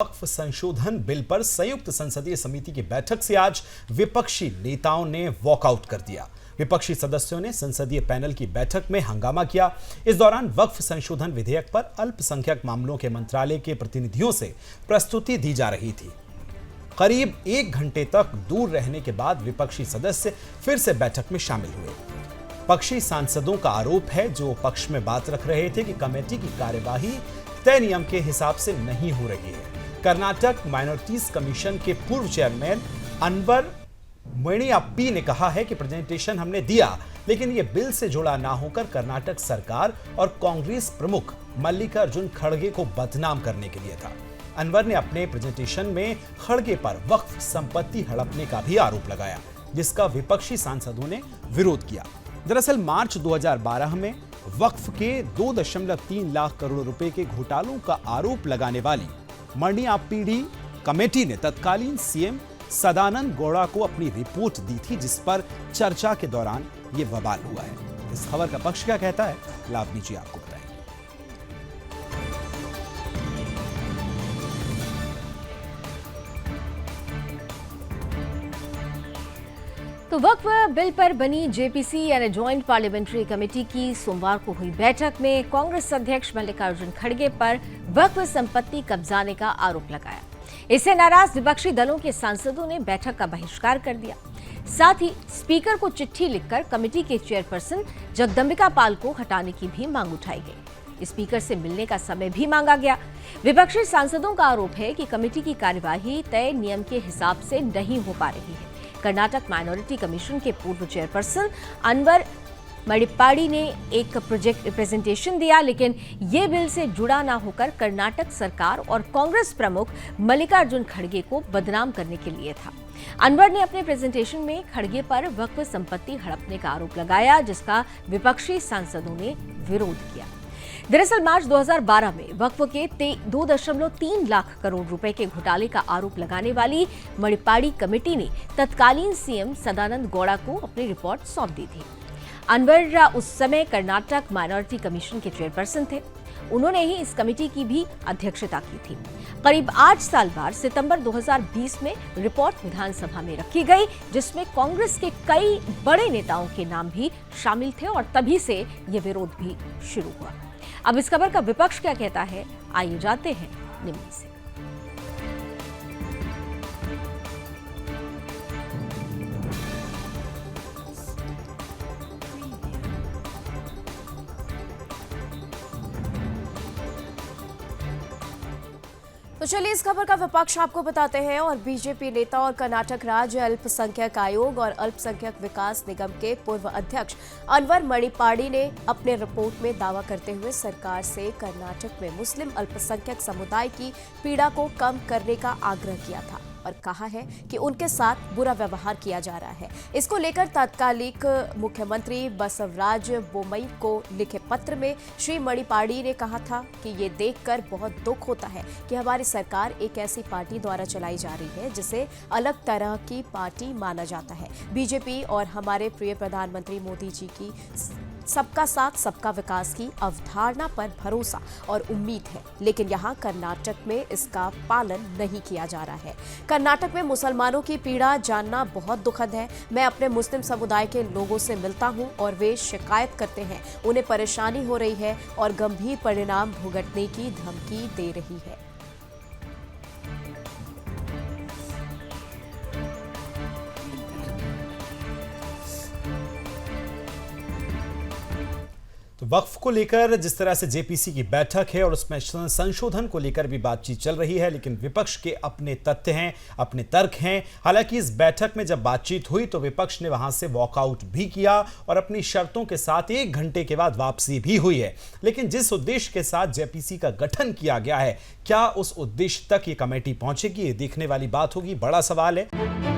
वक्फ संशोधन बिल पर संयुक्त संसदीय समिति की बैठक से आज विपक्षी नेताओं ने वॉकआउट कर दिया। विपक्षी सदस्यों ने संसदीय पैनल की बैठक में हंगामा किया। इस दौरान वक्फ संशोधन विधेयक पर अल्पसंख्यक मामलों के मंत्रालय के प्रतिनिधियों से प्रस्तुति दी जा रही थी। करीब 1 घंटे तक दूर रहने के बाद विपक्षी सदस्य फिर से बैठक में शामिल हुए। पक्षी सांसदों का आरोप है, जो पक्ष में बात रख रहे थे कि कमेटी की कार्यवाही तय नियम के हिसाब से नहीं हो रही है। कर्नाटक माइनॉरिटीज कमीशन के पूर्व चेयरमैन अनवर मणियाप्पी ने कहा है कि प्रेजेंटेशन हमने दिया, लेकिन यह बिल से जुड़ा ना होकर कर्नाटक सरकार और कांग्रेस प्रमुख मल्लिकार्जुन खड़गे को बदनाम करने के लिए था। अनवर ने अपने प्रेजेंटेशन में खड़गे पर वक्फ संपत्ति हड़पने का भी आरोप लगाया, जिसका विपक्षी सांसदों ने विरोध किया। दरअसल मार्च 2012 में वक्फ के 2.3 लाख करोड़ रुपए के घोटालों का आरोप लगाने वाली मणियाप्पी कमेटी ने तत्कालीन सीएम सदानंद गौड़ा को अपनी रिपोर्ट दी थी, जिस पर चर्चा के दौरान यह बवाल हुआ है। इस खबर का पक्ष क्या कहता है, लावनी जी आपको बताएंगे। तो वक्फ बिल पर बनी जेपीसी यानी ज्वाइंट पार्लियामेंट्री कमेटी की सोमवार को हुई बैठक में कांग्रेस अध्यक्ष मल्लिकार्जुन खड़गे पर वक्फ संपत्ति कब्जाने का आरोप लगाया। इससे नाराज विपक्षी दलों के सांसदों ने बैठक का बहिष्कार कर दिया। साथ ही स्पीकर को चिट्ठी लिखकर कमेटी के चेयरपर्सन जगदंबिका पाल को हटाने की भी मांग उठाई गई। स्पीकर से मिलने का समय भी मांगा गया। विपक्षी सांसदों का आरोप है कि कमेटी की कार्यवाही तय नियम के हिसाब से नहीं हो पा रही है। कर्नाटक माइनॉरिटी कमीशन के पूर्व चेयरपर्सन अनवर मणिप्पाड़ी ने एक प्रेजेंटेशन दिया, लेकिन ये बिल से जुड़ा ना होकर कर्नाटक सरकार और कांग्रेस प्रमुख मल्लिकार्जुन खड़गे को बदनाम करने के लिए था। अनवर ने अपने प्रेजेंटेशन में खड़गे पर वक्फ संपत्ति हड़पने का आरोप लगाया, जिसका विपक्षी सांसदों ने विरोध किया। दरअसल मार्च 2012 में वक्फ के 2.3 लाख करोड़ रुपए के घोटाले का आरोप लगाने वाली मणिप्पाड़ी कमेटी ने तत्कालीन सीएम सदानंद गौड़ा को अपनी रिपोर्ट सौंप दी थी। अनवर उस समय कर्नाटक माइनॉरिटी कमीशन के चेयरपर्सन थे। उन्होंने ही इस कमेटी की भी अध्यक्षता की थी। करीब 8 साल बाद सितंबर 2020 में रिपोर्ट विधानसभा में रखी गई, जिसमें कांग्रेस के कई बड़े नेताओं के नाम भी शामिल थे और तभी से ये विरोध भी शुरू हुआ। अब इस खबर का विपक्ष क्या कहता है, आइए जानते हैं निम्न से। तो चलिए इस खबर का विपक्ष आपको बताते हैं। और बीजेपी नेता और कर्नाटक राज्य अल्पसंख्यक आयोग और अल्पसंख्यक विकास निगम के पूर्व अध्यक्ष अनवर मणिप्पाड़ी ने अपने रिपोर्ट में दावा करते हुए सरकार से कर्नाटक में मुस्लिम अल्पसंख्यक समुदाय की पीड़ा को कम करने का आग्रह किया था और कहा है कि उनके साथ बुरा व्यवहार किया जा रहा है। इसको लेकर तत्कालिक मुख्यमंत्री बसवराज बोम्मई को लिखे पत्र में श्री मणिप्पाड़ी ने कहा था कि ये देखकर बहुत दुख होता है कि हमारी सरकार एक ऐसी पार्टी द्वारा चलाई जा रही है जिसे अलग तरह की पार्टी माना जाता है। बीजेपी और हमारे प्रिय प्रधानमंत्री मोदी जी की सबका साथ सबका विकास की अवधारणा पर भरोसा और उम्मीद है, लेकिन यहाँ कर्नाटक में इसका पालन नहीं किया जा रहा है। कर्नाटक में मुसलमानों की पीड़ा जानना बहुत दुखद है। मैं अपने मुस्लिम समुदाय के लोगों से मिलता हूँ और वे शिकायत करते हैं, उन्हें परेशानी हो रही है और गंभीर परिणाम भुगतने की धमकी दे रही है। तो वक्फ को लेकर जिस तरह से जेपीसी की बैठक है और उसमें संशोधन को लेकर भी बातचीत चल रही है, लेकिन विपक्ष के अपने तथ्य हैं, अपने तर्क हैं। हालांकि इस बैठक में जब बातचीत हुई तो विपक्ष ने वहां से वॉकआउट भी किया और अपनी शर्तों के साथ 1 घंटे के बाद वापसी भी हुई है। लेकिन जिस उद्देश्य के साथ जेपीसी का गठन किया गया है, क्या उस उद्देश्य तक ये कमेटी पहुंचेगी, ये देखने वाली बात होगी। बड़ा सवाल है।